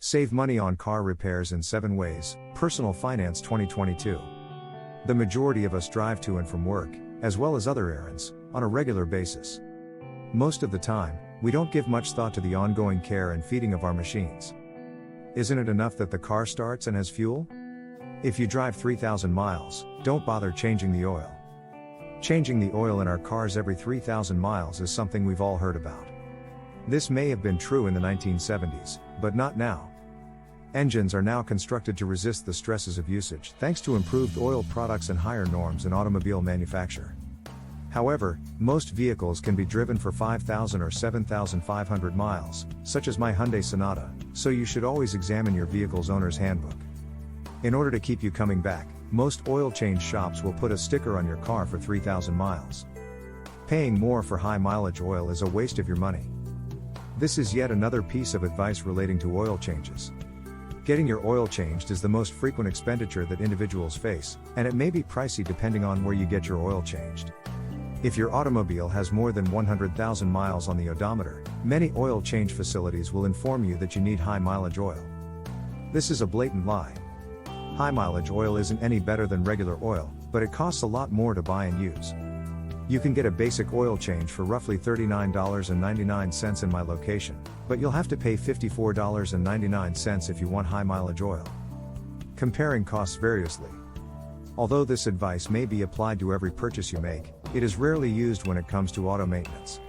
Save money on car repairs in 7 ways, Personal Finance 2022. The majority of us drive to and from work, as well as other errands, on a regular basis. Most of the time, we don't give much thought to the ongoing care and feeding of our machines. Isn't it enough that the car starts and has fuel? If you drive 3,000 miles, don't bother changing the oil. Changing the oil in our cars every 3,000 miles is something we've all heard about. This may have been true in the 1970s, but not now. Engines are now constructed to resist the stresses of usage thanks to improved oil products and higher norms in automobile manufacture. However, most vehicles can be driven for 5,000 or 7,500 miles, such as my Hyundai Sonata, so you should always examine your vehicle's owner's handbook. In order to keep you coming back, most oil change shops will put a sticker on your car for 3,000 miles. Paying more for high mileage oil is a waste of your money. This is yet another piece of advice relating to oil changes. Getting your oil changed is the most frequent expenditure that individuals face, and it may be pricey depending on where you get your oil changed. If your automobile has more than 100,000 miles on the odometer, many oil change facilities will inform you that you need high mileage oil. This is a blatant lie. High mileage oil isn't any better than regular oil, but it costs a lot more to buy and use. You can get a basic oil change for roughly $39.99 in my location, but you'll have to pay $54.99 if you want high mileage oil. Comparing costs variously. Although this advice may be applied to every purchase you make, it is rarely used when it comes to auto maintenance.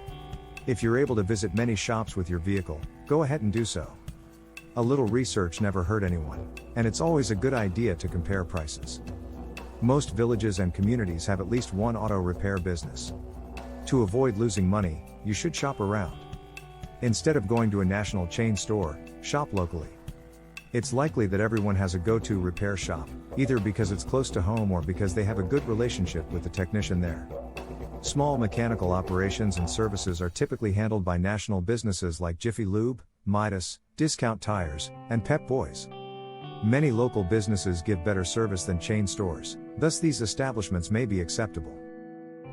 If you're able to visit many shops with your vehicle, go ahead and do so. A little research never hurt anyone, and it's always a good idea to compare prices. Most villages and communities have at least one auto repair business. To avoid losing money, you should shop around. Instead of going to a national chain store, shop locally. It's likely that everyone has a go-to repair shop, either because it's close to home or because they have a good relationship with the technician there. Small mechanical operations and services are typically handled by national businesses like Jiffy Lube, Midas, Discount Tires, and Pep Boys. Many local businesses give better service than chain stores, thus these establishments may be acceptable.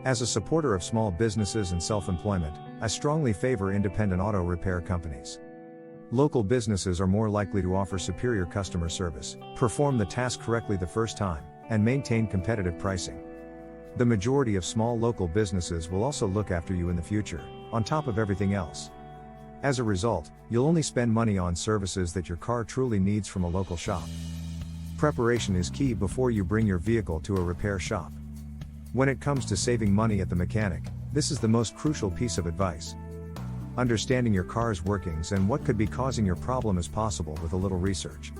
As a supporter of small businesses and self-employment, I strongly favor independent auto repair companies. Local businesses are more likely to offer superior customer service, perform the task correctly the first time, and maintain competitive pricing. The majority of small local businesses will also look after you in the future, on top of everything else. As a result, you'll only spend money on services that your car truly needs from a local shop. Preparation is key before you bring your vehicle to a repair shop. When it comes to saving money at the mechanic, this is the most crucial piece of advice. Understanding your car's workings and what could be causing your problem is possible with a little research.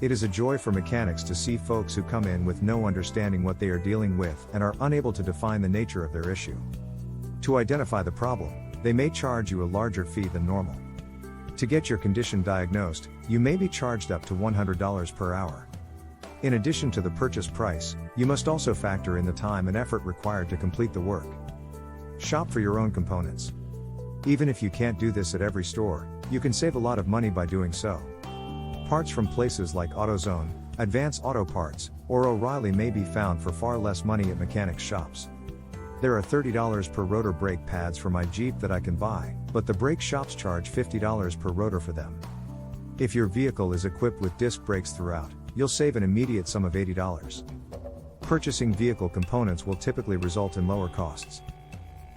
It is a joy for mechanics to see folks who come in with no understanding what they are dealing with and are unable to define the nature of their issue. To identify the problem, they may charge you a larger fee than normal. To get your condition diagnosed, you may be charged up to $100 per hour. In addition to the purchase price, you must also factor in the time and effort required to complete the work. Shop for your own components. Even if you can't do this at every store, you can save a lot of money by doing so. Parts from places like AutoZone, Advance Auto Parts, or O'Reilly may be found for far less money at mechanics shops. There are $30 per rotor brake pads for my Jeep that I can buy, but the brake shops charge $50 per rotor for them. If your vehicle is equipped with disc brakes throughout, you'll save an immediate sum of $80. Purchasing vehicle components will typically result in lower costs.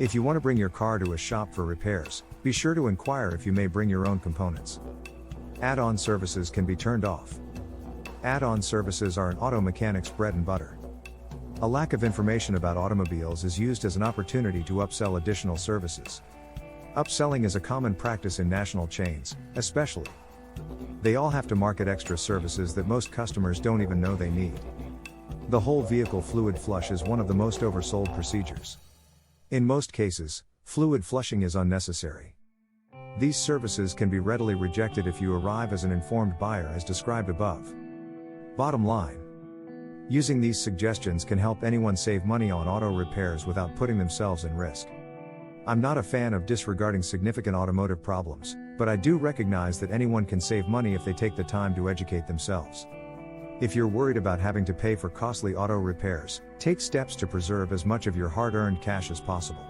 If you want to bring your car to a shop for repairs, be sure to inquire if you may bring your own components. Add-on services can be turned off. Add-on services are an auto mechanic's bread and butter. A lack of information about automobiles is used as an opportunity to upsell additional services. Upselling is a common practice in national chains, especially. They all have to market extra services that most customers don't even know they need. The whole vehicle fluid flush is one of the most oversold procedures. In most cases, fluid flushing is unnecessary. These services can be readily rejected if you arrive as an informed buyer as described above. Bottom line. Using these suggestions can help anyone save money on auto repairs without putting themselves in risk. I'm not a fan of disregarding significant automotive problems, but I do recognize that anyone can save money if they take the time to educate themselves. If you're worried about having to pay for costly auto repairs, take steps to preserve as much of your hard-earned cash as possible.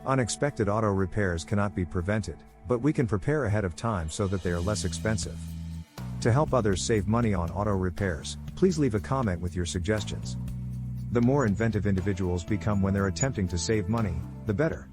Unexpected auto repairs cannot be prevented, but we can prepare ahead of time so that they are less expensive. To help others save money on auto repairs, please leave a comment with your suggestions. The more inventive individuals become when they're attempting to save money, the better.